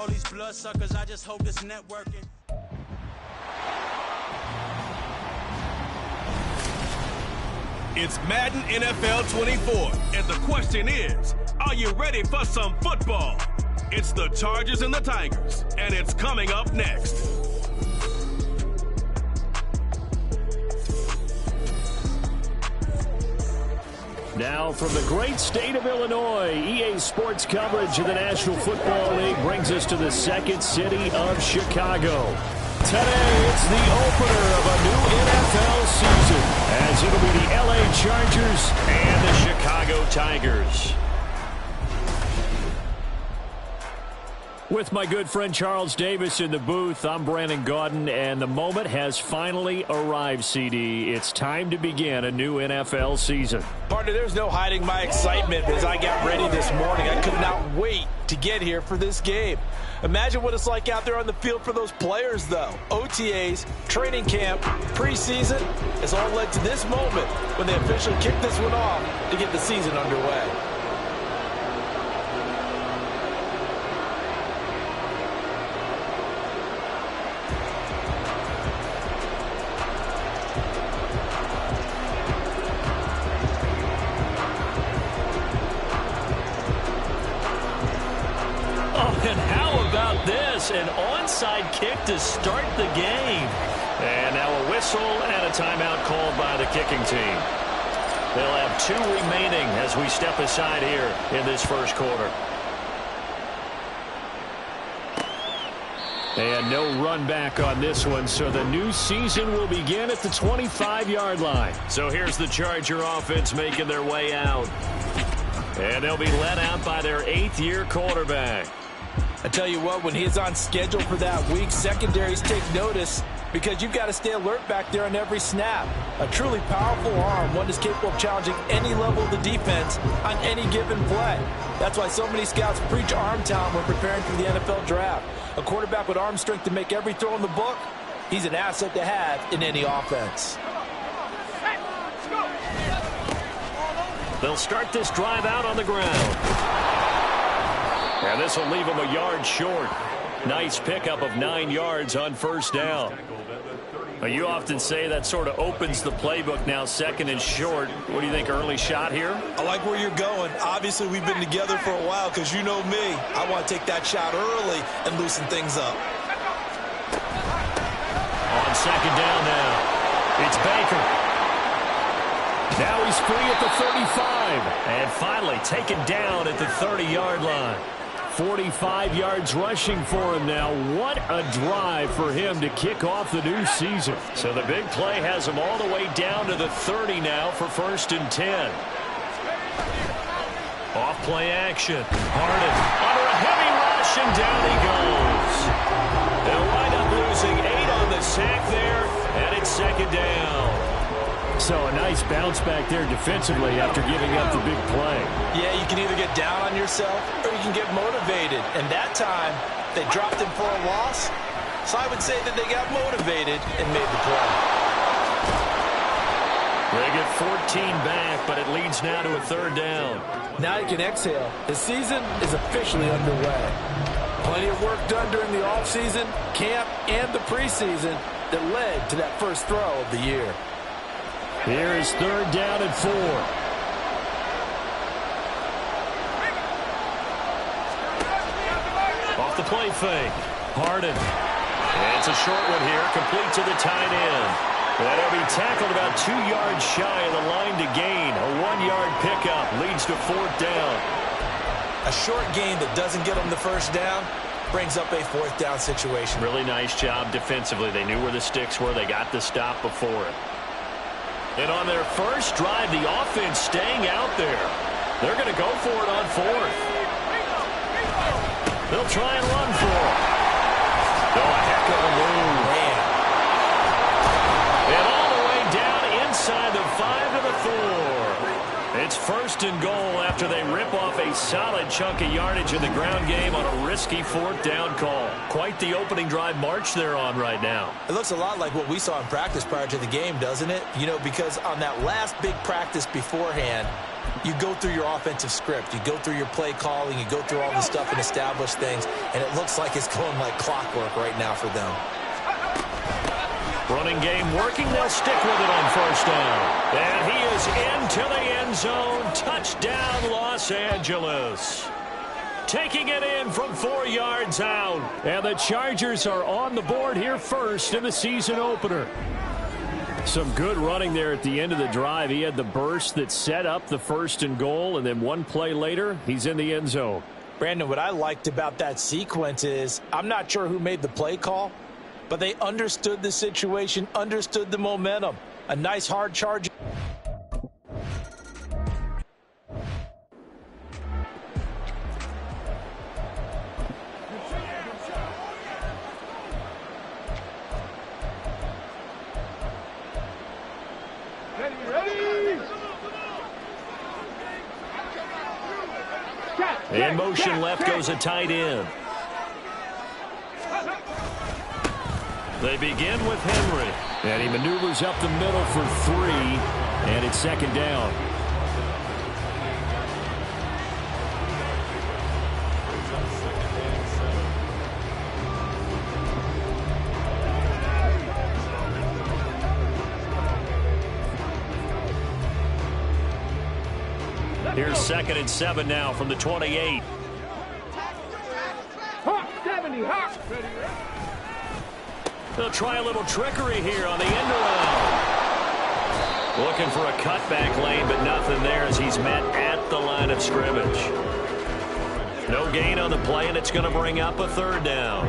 All these bloodsuckers, I just hope it's networking. It's Madden NFL 24, and the question is, are you ready for some football? It's the Chargers and the Tigers, and it's coming up next. Now from the great state of Illinois, EA Sports coverage of the National Football League brings us to the second city of Chicago. Today, it's the opener of a new NFL season, as it'll be the LA Chargers and the Chicago Tigers. With my good friend Charles Davis in the booth, I'm Brandon Gaudin, and the moment has finally arrived, CD. It's time to begin a new NFL season. Partner, there's no hiding my excitement as I got ready this morning. I could not wait to get here for this game. Imagine what it's like out there on the field for those players, though. OTAs, training camp, preseason has all led to this moment when they officially kick this one off to get the season underway. An onside kick to start the game. And now a whistle and a timeout called by the kicking team. They'll have 2 remaining as we step aside here in this first quarter. And no run back on this one, so the new season will begin at the 25-yard line. So here's the Charger offense making their way out. And they'll be led out by their 8th-year quarterback. I tell you what, when he's on schedule for that week, secondaries take notice because you've got to stay alert back there on every snap. A truly powerful arm, one that's capable of challenging any level of the defense on any given play. That's why so many scouts preach arm talent when preparing for the NFL draft. A quarterback with arm strength to make every throw in the book, he's an asset to have in any offense. They'll start this drive out on the ground. And this will leave him a yard short. Nice pickup of 9 yards on first down. You often say that sort of opens the playbook now, second and short. What do you think, early shot here? I like where you're going. Obviously, we've been together for a while because you know me. I want to take that shot early and loosen things up. On second down now, it's Baker. Now he's free at the 35. And finally taken down at the 30-yard line. 45 yards rushing for him now. What a drive for him to kick off the new season. So the big play has him all the way down to the 30 now for 1st and 10. Off play action. Harden under a heavy rush, and down he goes. They'll wind up losing 8 on the sack there, and it's second down. So a nice bounce back there defensively after giving up the big play. Yeah, you can either get down on yourself or you can get motivated. And that time, they dropped him for a loss. So I would say that they got motivated and made the play. They get 14 back, but it leads now to a 3rd down. Now you can exhale. The season is officially underway. Plenty of work done during the offseason, camp, and the preseason that led to that first throw of the year. Here is 3rd down and 4. Off the play fake. Harden. And it's a short one here, complete to the tight end. That'll be tackled about 2 yards shy of the line to gain. A 1-yard pickup leads to 4th down. A short gain that doesn't get them the first down brings up a 4th down situation. Really nice job defensively. They knew where the sticks were. They got the stop before it. And on their first drive, the offense staying out there. They're going to go for it on 4th. They'll try and run for it. Oh, a heck of a move. Man. And all the way down inside the 5 to the 4. It's 1st and goal after they rip off a solid chunk of yardage in the ground game on a risky 4th down call. Quite the opening drive march they're on right now. It looks a lot like what we saw in practice prior to the game, doesn't it? You know, because on that last big practice beforehand, You go through your offensive script. You go through your play calling. You go through all the stuff and establish things, and it looks like it's going like clockwork right now for them. Running game working. They'll stick with it on first down. And he is into the end zone. Touchdown, Los Angeles. Taking it in from 4 yards out. And the Chargers are on the board here first in the season opener. Some good running there at the end of the drive. He had the burst that set up the 1st and goal, and then one play later, he's in the end zone. Brandon, what I liked about that sequence is I'm not sure who made the play call, but they understood the situation, understood the momentum. A nice hard charge. In motion left goes a tight end. They begin with Henry. And he maneuvers up the middle for 3. And it's 2nd down. Here's 2nd and 7 now from the 28. They'll try a little trickery here on the end around. Looking for a cutback lane, but nothing there as he's met at the line of scrimmage. No gain on the play, and it's going to bring up a 3rd down.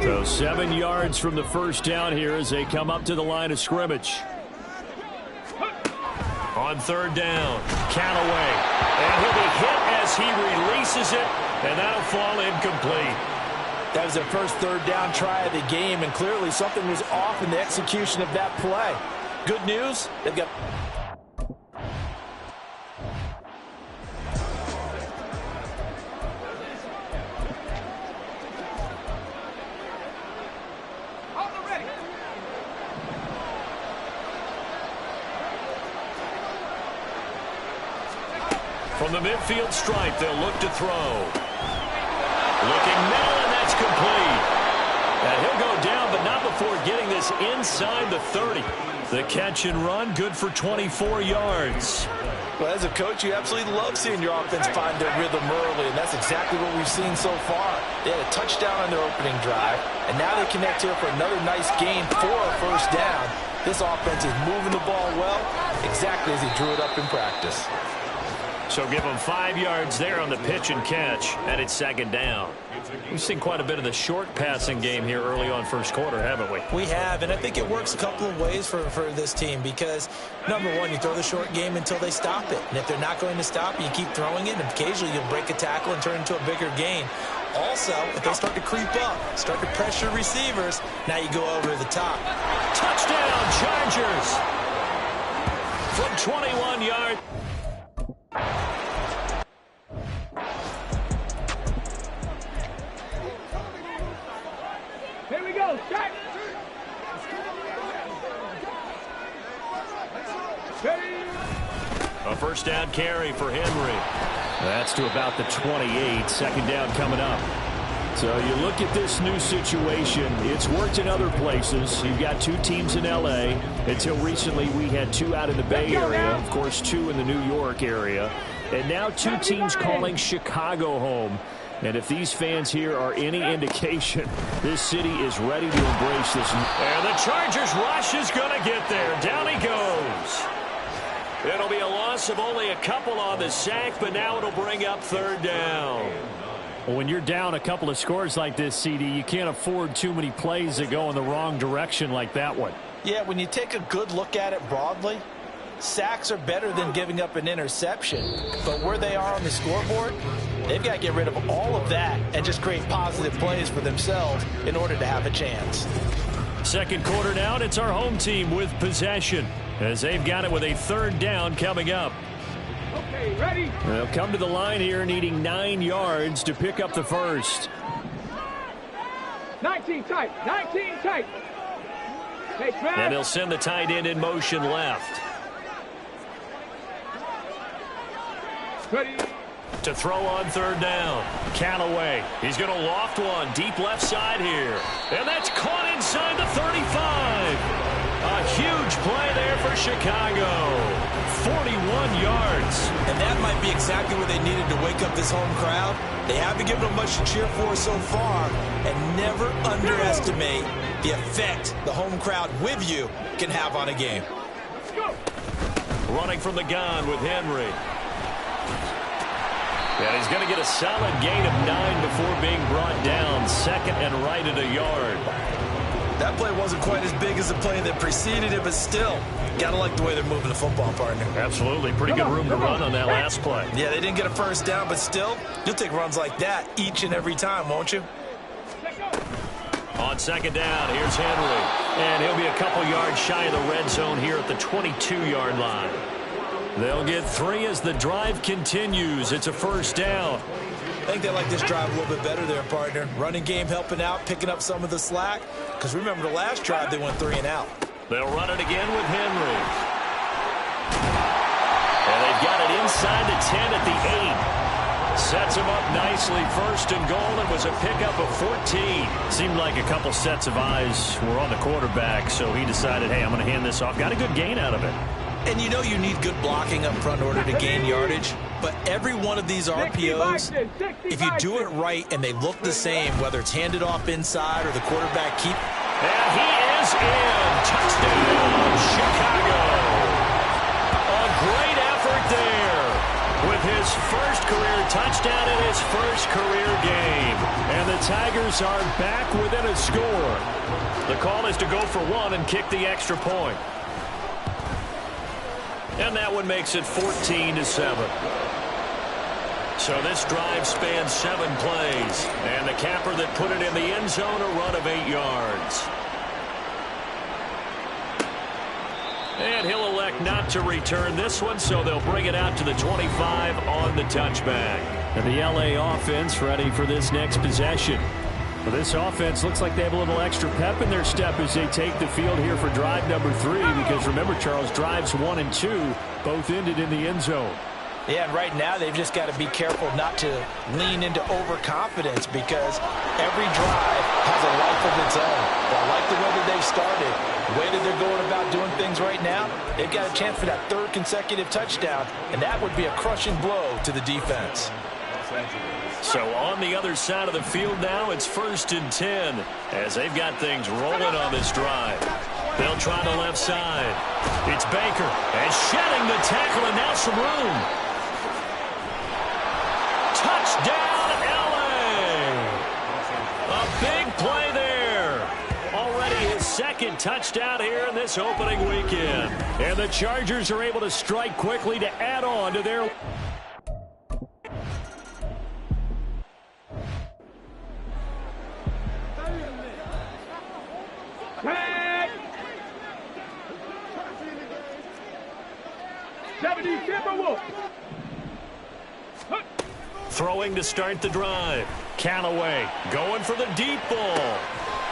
So 7 yards from the 1st down here as they come up to the line of scrimmage. On 3rd down, Callaway. And he'll be hit as he releases it, and that'll fall incomplete. That was their first 3rd down try of the game, and clearly something was off in the execution of that play. Good news, they've got... From the midfield stripe, they'll look to throw. Looking middle, and that's complete. And he'll go down, but not before getting this inside the 30. The catch and run, good for 24 yards. Well, as a coach, you absolutely love seeing your offense find their rhythm early, and that's exactly what we've seen so far. They had a touchdown on their opening drive, and now they connect here for another nice gain for a 1st down. This offense is moving the ball well, exactly as he drew it up in practice. So give them 5 yards there on the pitch and catch, and it's 2nd down. We've seen quite a bit of the short passing game here early on 1st quarter, haven't we? We have, and I think it works a couple of ways for this team because, number one, you throw the short game until they stop it. And if they're not going to stop, you keep throwing it, and occasionally you'll break a tackle and turn it into a bigger gain. Also, if they start to creep up, start to pressure receivers, now you go over the top. Touchdown, Chargers! From 21 yards. Here we go, start. A 1st down carry for Henry. That's to about the 28. 2nd down coming up. So you look at this new situation. It's worked in other places. You've got 2 teams in L.A. Until recently, we had 2 out in the Bay Area. Of course, 2 in the New York area. And now 2 teams calling Chicago home. And if these fans here are any indication, this city is ready to embrace this. And the Chargers rush is going to get there. Down he goes. It'll be a loss of only a couple on the sack, but now it'll bring up 3rd down. Well, when you're down a couple of scores like this, CD, you can't afford too many plays that go in the wrong direction like that one. Yeah, when you take a good look at it broadly, sacks are better than giving up an interception. But where they are on the scoreboard, they've got to get rid of all of that and just create positive plays for themselves in order to have a chance. 2nd quarter down, it's our home team with possession as they've got it with a 3rd down coming up. Okay, ready? They'll come to the line here needing 9 yards to pick up the 1st. 19 tight. 19 tight. Hey, And he'll send the tight end in motion left. Ready. To throw on third down. Callaway. He's going to loft one deep left side here. And that's caught inside the 35. A huge play there for Chicago. 41 yards. And that might be exactly what they needed to wake up this home crowd. They haven't given them much to cheer for so far. And never underestimate the effect the home crowd with you can have on a game. Running from the gun with Henry. And he's going to get a solid gain of 9 before being brought down. Second and right at a yard. That play wasn't quite as big as the play that preceded it, but still, got to like the way they're moving the football, partner. Absolutely. Pretty good room to run on that last play. Yeah, they didn't get a first down, but still, you'll take runs like that each and every time, won't you? On second down, here's Henry. And he'll be a couple yards shy of the red zone here at the 22-yard line. They'll get 3 as the drive continues. It's a first down. I think they like this drive a little bit better there, partner. Running game helping out, picking up some of the slack. Because remember, the last drive, they went 3 and out. They'll run it again with Henry. And they've got it inside the 10 at the 8. Sets him up nicely, first and goal, and was a pickup of 14. Seemed like a couple sets of eyes were on the quarterback, so he decided, hey, I'm going to hand this off. Got a good gain out of it. And you know you need good blocking up front in order to gain yardage. But every one of these RPOs, if you do it right and they look the same, whether it's handed off inside or the quarterback keep. And he is in. Touchdown, Chicago. A great effort there with his first career touchdown in his first career game. And the Tigers are back within a score. The call is to go for 1 and kick the extra point. And that one makes it 14-7. So this drive spans 7 plays. And the capper that put it in the end zone, a run of 8 yards. And he'll elect not to return this one, so they'll bring it out to the 25 on the touchback. And the LA offense ready for this next possession. Well, this offense looks like they have a little extra pep in their step as they take the field here for drive number 3. Because remember, Charles, drives 1 and 2 both ended in the end zone. Yeah, and right now they've just got to be careful not to lean into overconfidence because every drive has a life of its own. They like the way that they started, the way that they're going about doing things right now. They've got a chance for that 3rd consecutive touchdown, and that would be a crushing blow to the defense. So on the other side of the field now, it's 1st and 10 as they've got things rolling on this drive. They'll try the left side. It's Baker and shedding the tackle and now some room. Touchdown, LA! A big play there. Already his 2nd touchdown here in this opening weekend. And the Chargers are able to strike quickly to add on to their... Tag! 70 Timberwolves. Throwing to start the drive. Callaway going for the deep ball.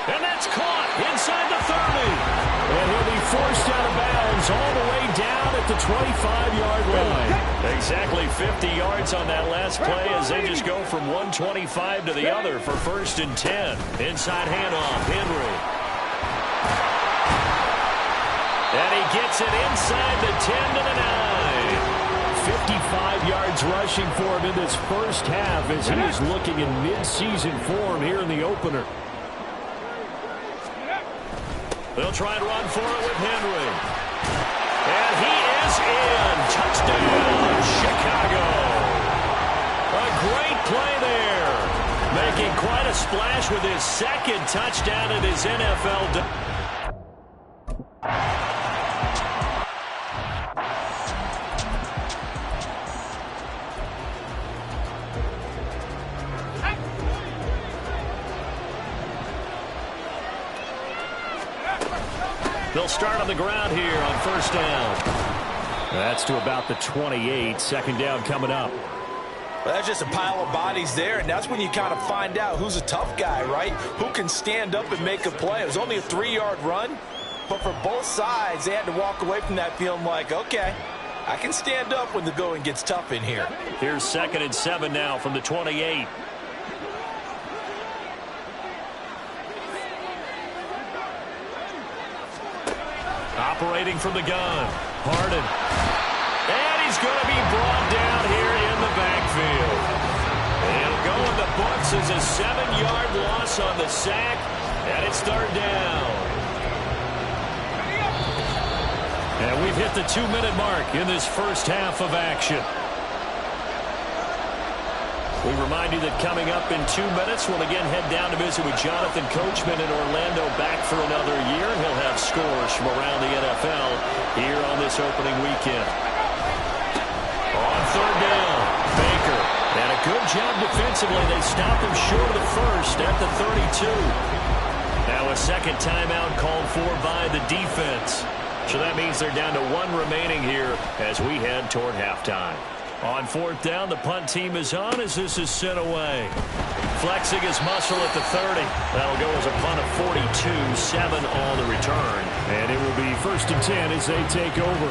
And that's caught inside the 30. And he'll be forced out of bounds all the way down at the 25-yard line. Exactly 50 yards on that last play as they just go from 125 to the other for 1st and 10. Inside handoff, Henry. And he gets it inside the 10 to the 9. 55 yards rushing for him in this first half as he is looking in mid-season form here in the opener. They'll try and run for it with Henry. And he is in. Touchdown, Chicago. A great play there. Making quite a splash with his 2nd touchdown in his NFL debut. They'll start on the ground here on 1st down. That's to about the 28. 2nd down coming up. Well, that's just a pile of bodies there, and that's when you kind of find out who's a tough guy, right? Who can stand up and make a play. It was only a 3-yard run, but for both sides, they had to walk away from that feeling like, okay, I can stand up when the going gets tough in here. Here's 2nd and 7 now from the 28. Operating from the gun, Harden. And he's going to be brought down here in the backfield. It'll go in the books as a 7-yard loss on the sack, and it's 3rd down. And we've hit the 2-minute mark in this first half of action. We remind you that coming up in 2 minutes, we'll again head down to visit with Jonathan Coachman in Orlando, back for another year. He'll have scores from around the NFL here on this opening weekend. On 3rd down, Baker. And a good job defensively. They stopped him short of the first at the 32. Now a second timeout called for by the defense. So that means they're down to 1 remaining here as we head toward halftime. On 4th down, the punt team is on as this is sent away. Flexing his muscle at the 30. That'll go as a punt of 42, 7 on the return. And it will be 1st and 10 as they take over.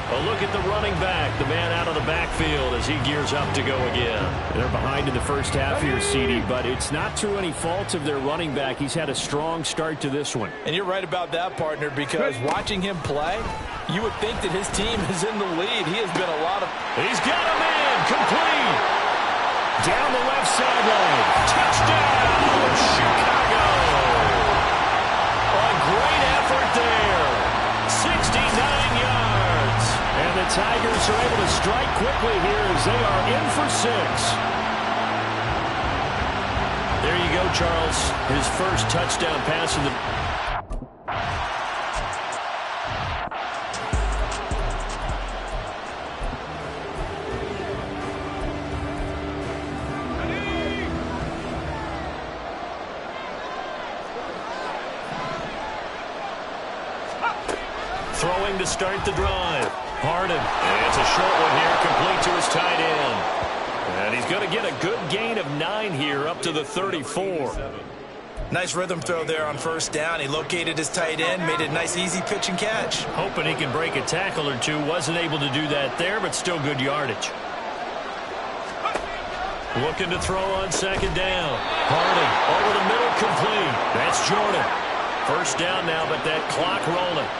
A look at the running back, the man out of the backfield as he gears up to go again. They're behind in the first half here, CD, but it's not through any fault of their running back. He's had a strong start to this one. And you're right about that, partner, because watching him play, you would think that his team is in the lead. He has been a lot of... He's got a man, complete. Down the left sideline. Touchdown, Chicago. A great effort there. 69 yards. And the Tigers are able to strike quickly here as they are in for 6. There you go, Charles. His first touchdown pass in the... Throwing to start the drive. Harden. And it's a short one here, complete to his tight end. And he's going to get a good gain of 9 here up to the 34. Nice rhythm throw there on 1st down. He located his tight end, made it a nice easy pitch and catch. Hoping he can break a tackle or two. Wasn't able to do that there, but still good yardage. Looking to throw on 2nd down. Harden over the middle, complete. That's Jordan. 1st down now, but that clock rolling.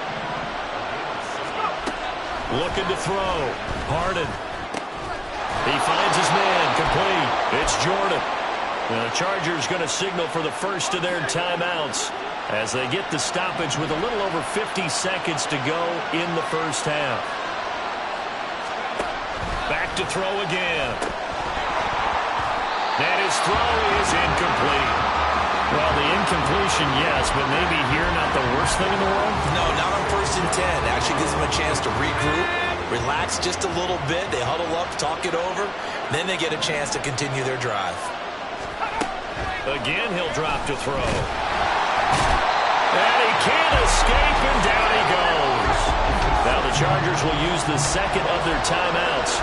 Looking to throw. Harden. He finds his man. Complete. It's Jordan. And the Chargers going to signal for the first of their timeouts as they get the stoppage with a little over 50 seconds to go in the first half. Back to throw again. And his throw is incomplete. Well, the incompletion, yes, but maybe here not the worst thing in the world? No, not on 1st and 10. Actually gives them a chance to regroup, relax just a little bit. They huddle up, talk it over. Then they get a chance to continue their drive. Again, he'll drop to throw. And he can't escape, and down he goes. Now the Chargers will use the second of their timeouts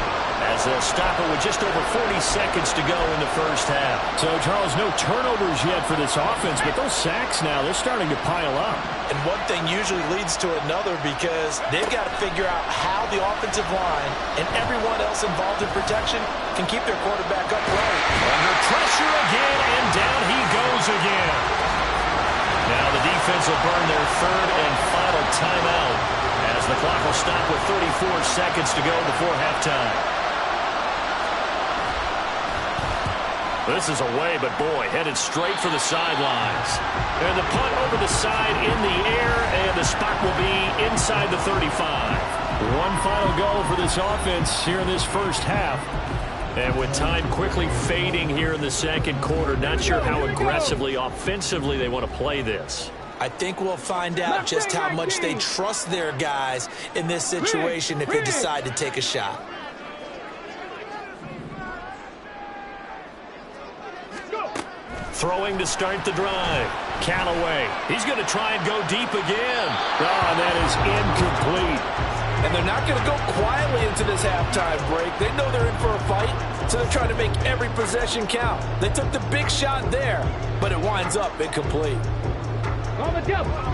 as they'll stop it with just over 40 seconds to go in the first half. So, Charles, no turnovers yet for this offense, but those sacks now, they're starting to pile up. And one thing usually leads to another because they've got to figure out how the offensive line and everyone else involved in protection can keep their quarterback upright. Under pressure again, and down he goes again. Now the defense will burn their 3rd and final timeout as the clock will stop with 34 seconds to go before halftime. This is away, but boy, headed straight for the sidelines. And the punt over the side in the air, and the spot will be inside the 35. One final go for this offense here in this first half. And with time quickly fading here in the second quarter, not sure how aggressively, offensively they want to play this. I think we'll find out just how much they trust their guys in this situation if they decide to take a shot. Throwing to start the drive. Callaway. He's going to try and go deep again. Oh, that is incomplete. And they're not going to go quietly into this halftime break. They know they're in for a fight, so they're trying to make every possession count. They took the big shot there, but it winds up incomplete.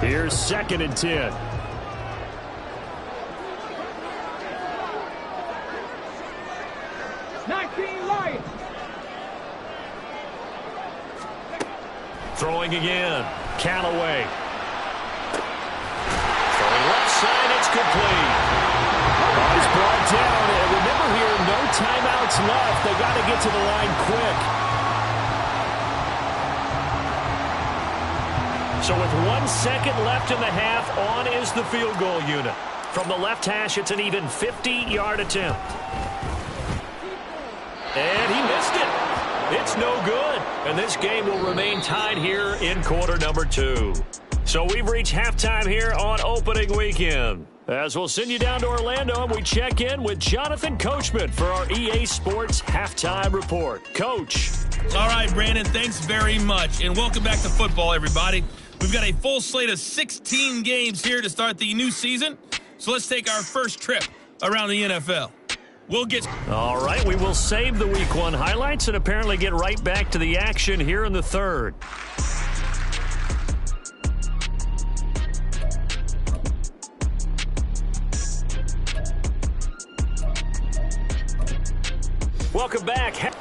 Here's 2nd and 10. Throwing again. Callaway. Throwing left side. It's complete. He's brought down. And remember here, no timeouts left. They got to get to the line quick. So with 1 second left in the half, on is the field goal unit. From the left hash, it's an even 50-yard attempt. And he missed it. It's no good. And this game will remain tied here in quarter number 2. So we've reached halftime here on opening weekend. As we'll send you down to Orlando, and we check in with Jonathan Coachman for our EA Sports Halftime Report. Coach. All right, Brandon, thanks very much. And welcome back to football, everybody. We've got a full slate of 16 games here to start the new season. So let's take our first trip around the NFL. All right, we will save the Week 1 highlights and apparently get right back to the action here in the third. Welcome back.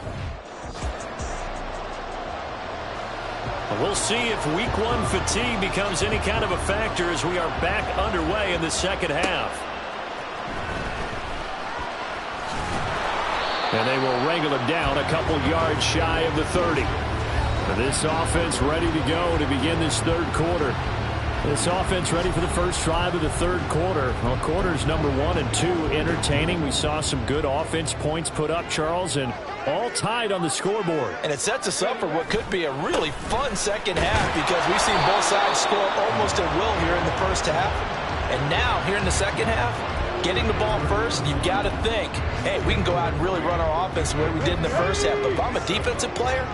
We'll see if Week 1 fatigue becomes any kind of a factor as we are back underway in the second half. And they will wrangle him down a couple yards shy of the 30. This offense ready to go to begin this third quarter. This offense ready for the first drive of the third quarter. Well, quarters number 1 and 2 entertaining. We saw some good offense points put up, Charles, and all tied on the scoreboard. And it sets us up for what could be a really fun second half because we've seen both sides score almost at will here in the first half. And now, here in the second half, getting the ball first, you've got to think, hey, we can go out and really run our offense the way we did in the first half. But if I'm a defensive player,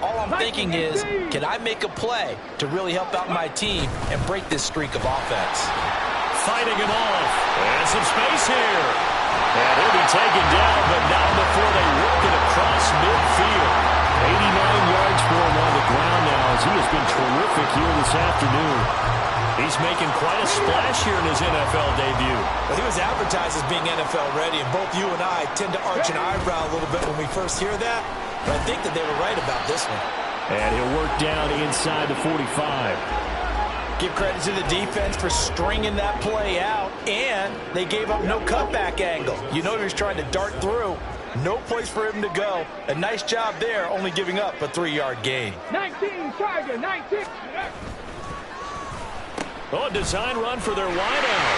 all I'm thinking is, can I make a play to really help out my team and break this streak of offense? Fighting him off. And some space here. And he'll be taken down, but not before they work it across midfield. 89 yards for him on the ground now as he has been terrific here this afternoon. He's making quite a splash here in his NFL debut. Well, he was advertised as being NFL ready, and both you and I tend to arch an eyebrow a little bit when we first hear that. But I think that they were right about this one. And he'll work down inside the 45. Give credit to the defense for stringing that play out, and they gave up no cutback angle. You know he was trying to dart through. No place for him to go. A nice job there, only giving up a 3-yard gain. 19, Tiger, 19. Oh, a design run for their wideout.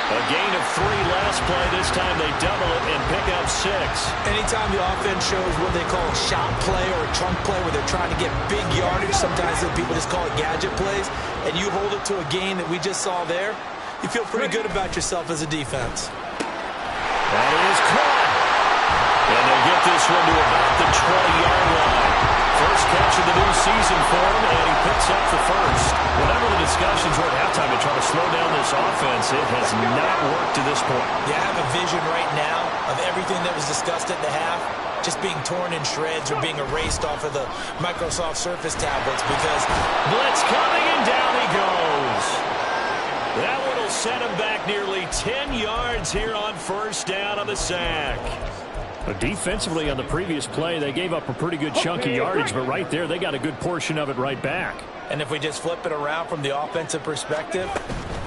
A gain of 3 last play. This time they double it and pick up 6. Anytime the offense shows what they call a shot play or a trunk play where they're trying to get big yardage, sometimes people just call it gadget plays, and you hold it to a gain that we just saw there, you feel pretty good about yourself as a defense. That is caught. And they get this one to about the 20-yard line. First catch of the new season for him, and he picks up the first. Whenever the discussions were at halftime to try to slow down this offense, it has not worked to this point. Yeah, I have a vision right now of everything that was discussed at the half just being torn in shreds or being erased off of the Microsoft Surface tablets because blitz coming, and down he goes. That one will set him back nearly 10 yards here on first down on the sack. But defensively on the previous play, they gave up a pretty good chunk of yardage, but right there, they got a good portion of it right back. And if we just flip it around from the offensive perspective,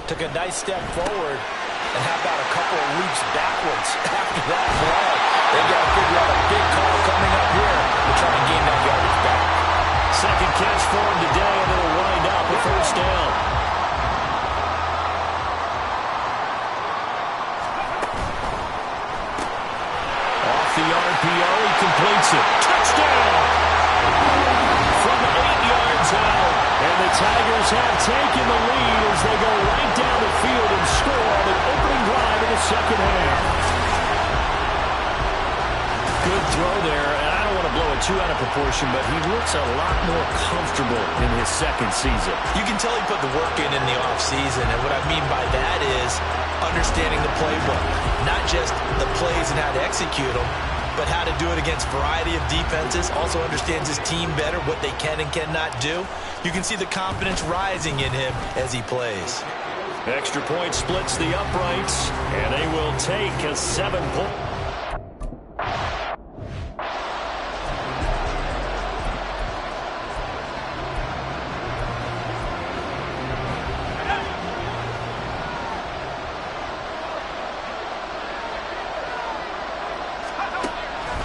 took a nice step forward, and how about a couple of leaps backwards after that play? They got to figure out a big call coming up here to try and gain that yardage back. Second catch for him today, and it'll wind up a first down. The RPO, he completes it. Touchdown! From 8 yards out. And the Tigers have taken the lead as they go right down the field and score on an opening drive in the second half. Good throw there, and I don't want to blow a too out of proportion, but he looks a lot more comfortable in his second season. You can tell he put the work in the offseason, and what I mean by that is understanding the playbook. Not just the plays and how to execute them, but how to do it against a variety of defenses. Also understands his team better, what they can and cannot do. You can see the confidence rising in him as he plays. Extra point splits the uprights, and they will take a 7-point.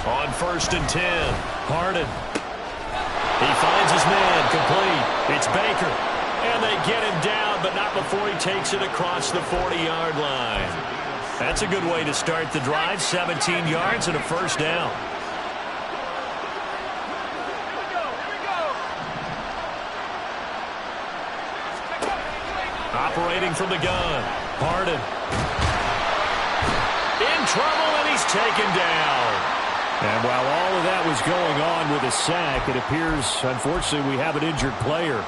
On 1st and 10, Harden. He finds his man, complete. It's Baker. And they get him down, but not before he takes it across the 40-yard line. That's a good way to start the drive. 17 yards and a first down. Operating from the gun, Harden. In trouble, and he's taken down. And while all of that was going on with a sack, it appears, unfortunately, we have an injured player.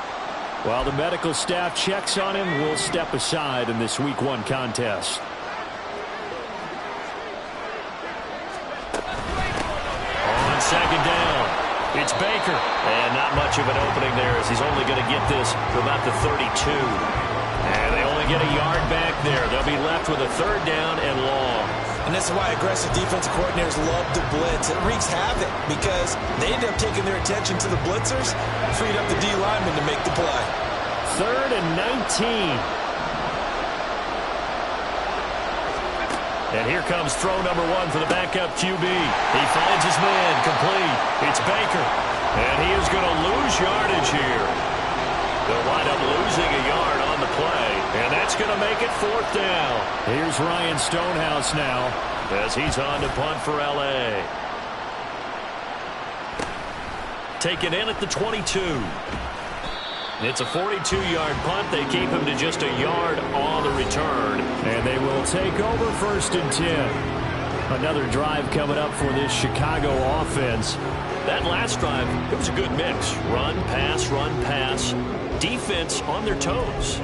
While the medical staff checks on him, we'll step aside in this Week 1 contest. On 2nd down, it's Baker. And not much of an opening there as he's only going to get this to about the 32. And they only get a yard back there. They'll be left with a 3rd down and long. And this is why aggressive defensive coordinators love to blitz. It wreaks havoc because they end up taking their attention to the blitzers, freed up the D lineman to make the play. 3rd and 19. And here comes throw number 1 for the backup QB. He finds his man, complete. It's Baker. And he is going to lose yardage here. They'll wind up losing a yard on the play, and that's going to make it 4th down. Here's Ryan Stonehouse now as he's on to punt for L.A. Taken in at the 22. It's a 42-yard punt. They keep him to just a yard on the return, and they will take over 1st and 10. Another drive coming up for this Chicago offense. That last drive, it was a good mix. Run, pass, defense on their toes.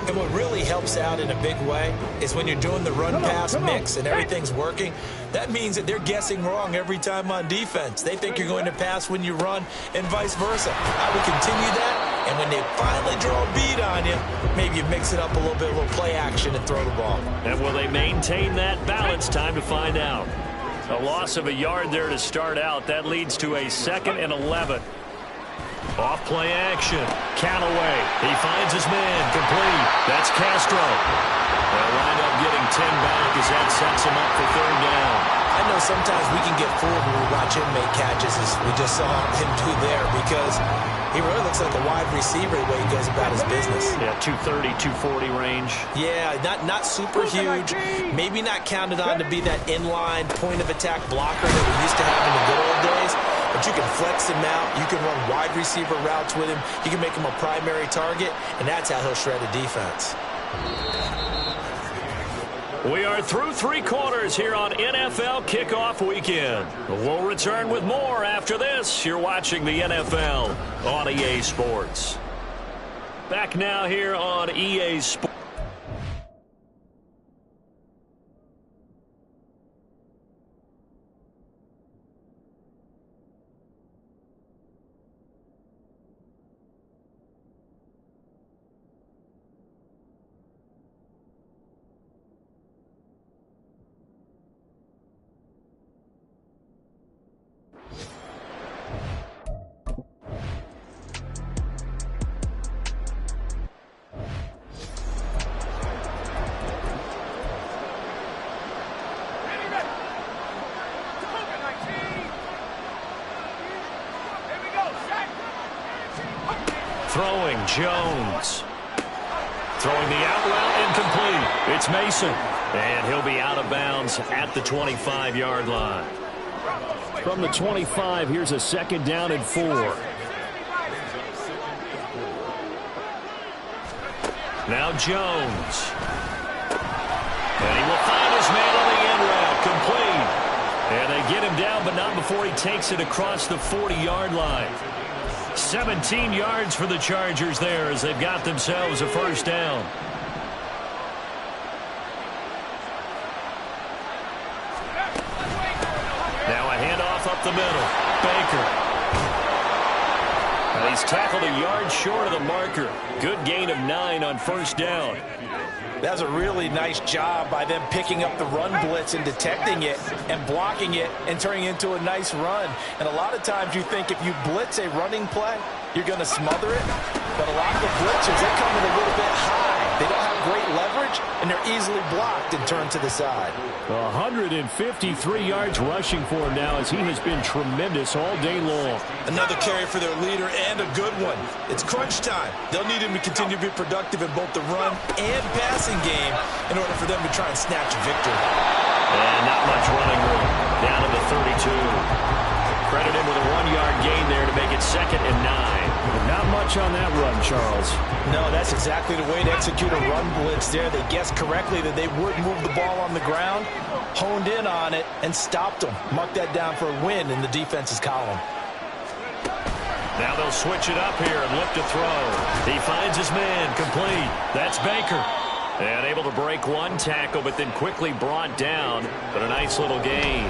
And what really helps out in a big way is when you're doing the run-pass mix and everything's working, that means that they're guessing wrong every time on defense. They think you're going to pass when you run and vice versa. I would continue that, and when they finally draw a beat on you, maybe you mix it up a little bit, a little play action and throw the ball. And will they maintain that balance? Time to find out. A loss of a yard there to start out. That leads to a 2nd and 11. Off play action. Callaway. He finds his man. Complete. That's Castro. They'll wind up getting 10 back as that sets him up for 3rd down. I know sometimes we can get fooled when we watch him make catches as we just saw him do there because he really looks like a wide receiver the way he goes about his business. Yeah, 230, 240 range. Yeah, not super huge. Maybe not counted on to be that inline point-of-attack blocker that we used to have in the good old days. But you can flex him out. You can run wide receiver routes with him. You can make him a primary target, and that's how he'll shred a defense. We are through 3 quarters here on NFL Kickoff Weekend. We'll return with more after this. You're watching the NFL on EA Sports. Back now here on EA Sports. Throwing, Jones. Throwing the out route, incomplete. It's Mason. And he'll be out of bounds at the 25-yard line. From the 25, here's a 2nd down and 4. Now Jones. And he will find his man on the end route. Complete. And they get him down, but not before before he takes it across the 40-yard line. 17 yards for the Chargers there as they've got themselves a first down. Now a handoff up the middle. Baker. And he's tackled a yard short of the marker. Good gain of 9 on first down. That's a really nice job by them picking up the run blitz and detecting it and blocking it and turning it into a nice run. And a lot of times you think if you blitz a running play, you're going to smother it. But a lot of the blitzers, they come in a little bit high. They don't have great leverage, and they're easily blocked and turned to the side. 153 yards rushing for him now as he has been tremendous all day long. Another carry for their leader and a good one. It's crunch time. They'll need him to continue to be productive in both the run and passing game in order for them to try and snatch a victory. And not much running room. Down to the 32. Credit him with a 1-yard gain there to make it 2nd and 9. Not much on that run, Charles. No, that's exactly the way to execute a run blitz there. They guessed correctly that they would move the ball on the ground, honed in on it, and stopped them. Mark that down for a win in the defense's column. Now they'll switch it up here and look to throw. He finds his man complete. That's Baker. And able to break one tackle, but then quickly brought down. But a nice little gain.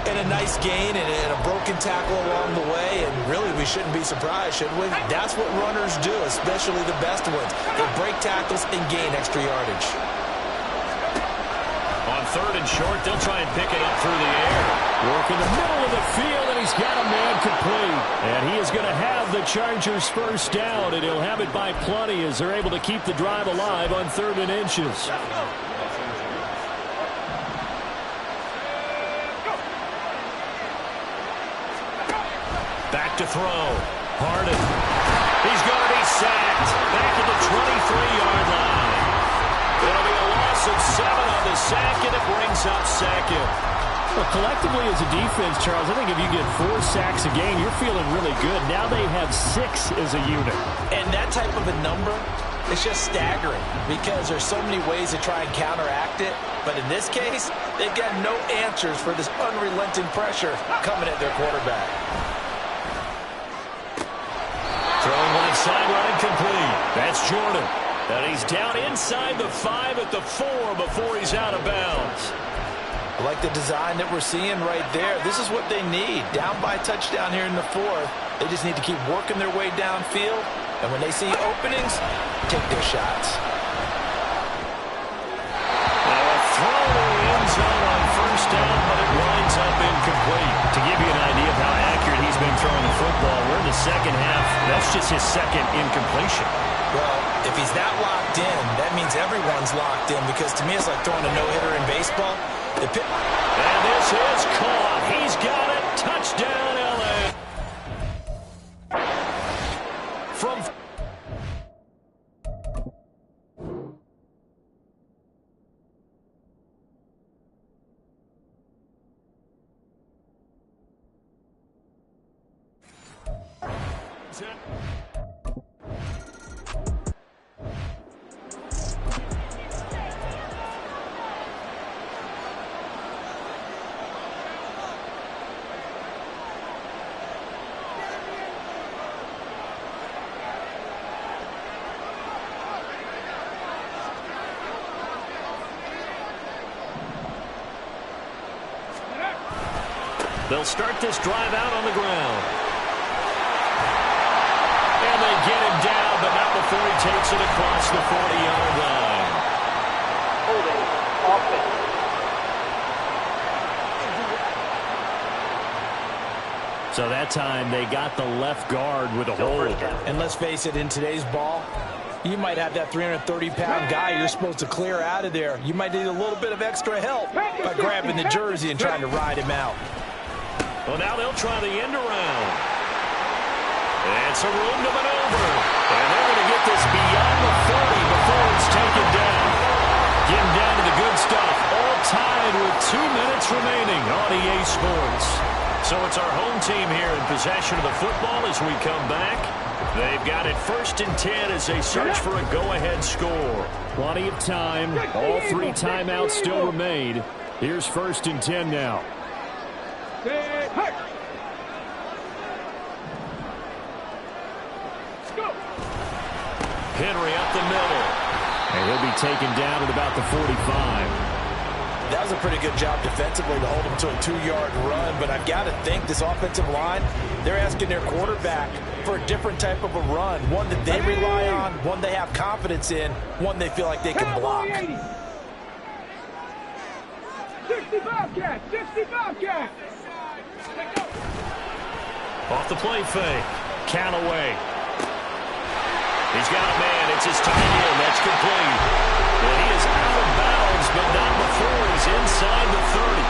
And a nice gain and a broken tackle along the way. And really, we shouldn't be surprised, should we? That's what runners do, especially the best ones. They break tackles and gain extra yardage. On 3rd and short, they'll try and pick it up through the air. Work in the middle of the field, and he's got a man complete. And he is going to have the Chargers first down, and he'll have it by plenty as they're able to keep the drive alive on 3rd and inches. Back to throw. Harden. He's going to be sacked. Back at the 23-yard line. It'll be a loss of 7 on the sack, and it brings up 2nd. Well, collectively as a defense, Charles, I think if you get 4 sacks a game, you're feeling really good. Now they have 6 as a unit. And that type of a number is just staggering because there's so many ways to try and counteract it. But in this case, they've got no answers for this unrelenting pressure coming at their quarterback. Throwing left sideline complete. That's Jordan. And he's down inside the 5 at the 4 before he's out of bounds. I like the design that we're seeing right there. This is what they need. Down by a touchdown here in the 4th. They just need to keep working their way downfield. And when they see openings, take their shots. Now a throw in the end zone on first down, but it winds up incomplete. To give you an idea of how accurate he's been throwing the football, we're in the second half. That's just his 2nd incompletion. Well, if he's that locked in, that means everyone's locked in because to me it's like throwing a no-hitter in baseball. And this is caught. He's got it. Touchdown, L.A. From... They'll start this drive out on the ground. And they get him down, but not before he takes it across the 40-yard line. Holding offense. So that time they got the left guard with a hold. And let's face it, in today's ball, you might have that 330-pound guy you're supposed to clear out of there. You might need a little bit of extra help by grabbing the jersey and trying to ride him out. Well, now they'll try the end around. And some room to maneuver. And they're going to get this beyond the 40 before it's taken down. Getting down to the good stuff. All tied with 2 minutes remaining on EA Sports. So it's our home team here in possession of the football as we come back. They've got it 1st and 10 as they search for a go-ahead score. Plenty of time. All 3 timeouts still remain. Here's 1st and 10 now. Set, hurt. Go. Henry up the middle. And he'll be taken down at about the 45. That was a pretty good job defensively to hold him to a 2-yard run, but I've got to think this offensive line, they're asking their quarterback for a different type of a run, one that they rely on, one they have confidence in, one they feel like they can block. 65 cat, 65 cat. Off the play fake. Callaway. He's got a man. It's his tight end. That's complete. And he is out of bounds, but not before he's inside the 30.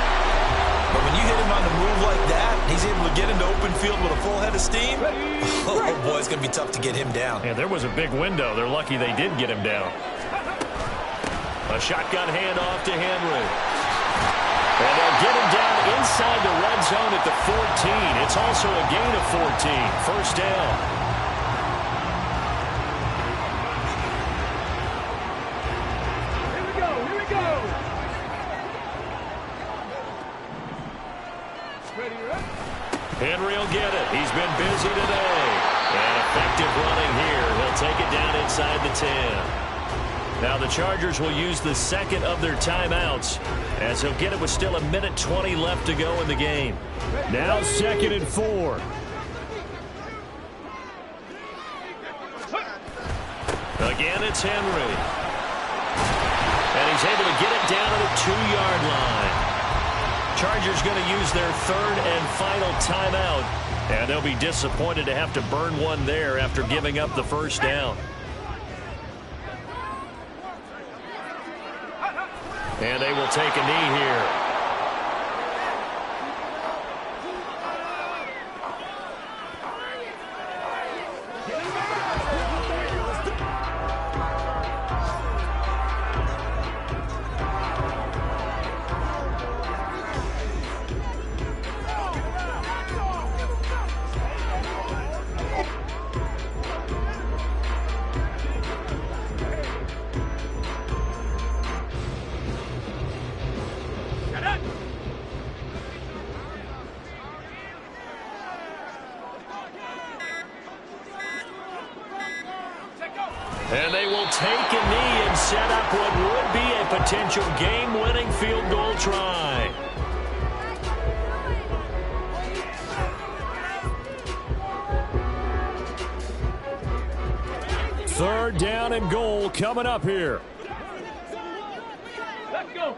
But when you hit him on the move like that, he's able to get into open field with a full head of steam. Oh, boy, it's going to be tough to get him down. Yeah, there was a big window. They're lucky they did get him down. A shotgun handoff to Henry. And they'll get him down inside the red zone at the 14. It's also a gain of 14. First down. Henry will get it. He's been busy today. And effective running here. He'll take it down inside the 10. Now the Chargers will use the second of their timeouts as he'll get it with still 1:20 left to go in the game. Now 2nd and 4. Again, it's Henry. And he's able to get it down to the 2-yard line. Chargers going to use their third and final timeout, and they'll be disappointed to have to burn one there after giving up the first down. And they will take a knee here. And they will take a knee and set up what would be a potential game-winning field goal try. Third down and goal coming up here. Let's go.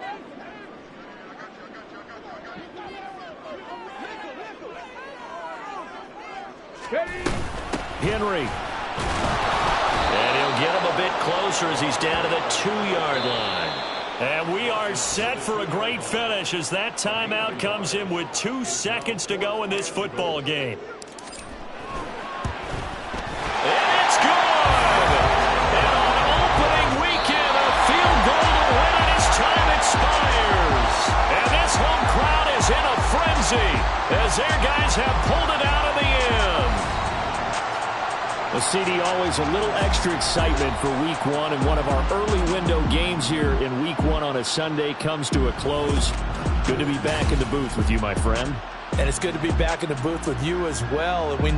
Henry. And he'll get him a bit closer as he's down to the 2-yard line. And we are set for a great finish as that timeout comes in with 2 seconds to go in this football game. And it's good! And on opening weekend, a field goal to win it as time expires. And this home crowd is in a frenzy as their guys have pulled it out of the end. Well, CD, always a little extra excitement for Week 1, and one of our early window games here in Week 1 on a Sunday comes to a close. Good to be back in the booth with you, my friend. And it's good to be back in the booth with you as well. And we know